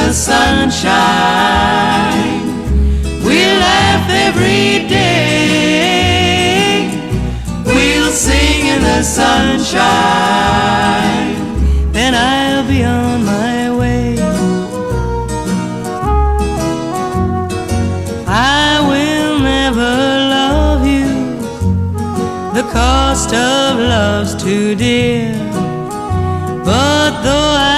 the sunshine. We'll laugh every day. We'll sing in the sunshine. Then I'll be on my way. I will never love you. The cost of love's too dear. But though